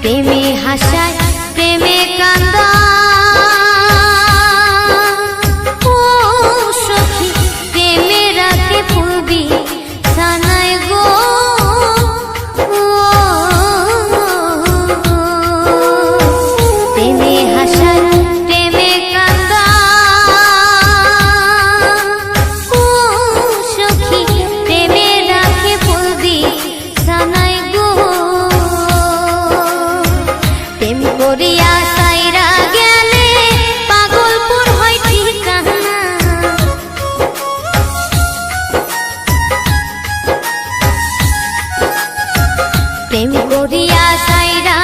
প্রেমে হাসায় প্রেমে কান্দা ও সখী প্রেমে রাতে পূর্বী সানায় গো প্রেমে হাসায় প্রেমে কান্দা ও সখী প্রেমে রাতে পূর্বী সানায় গো প্রেম করিয়া সাইরা গেলে পাগলপুর হয় ঠিকানা প্রেম করিয়া সাইরা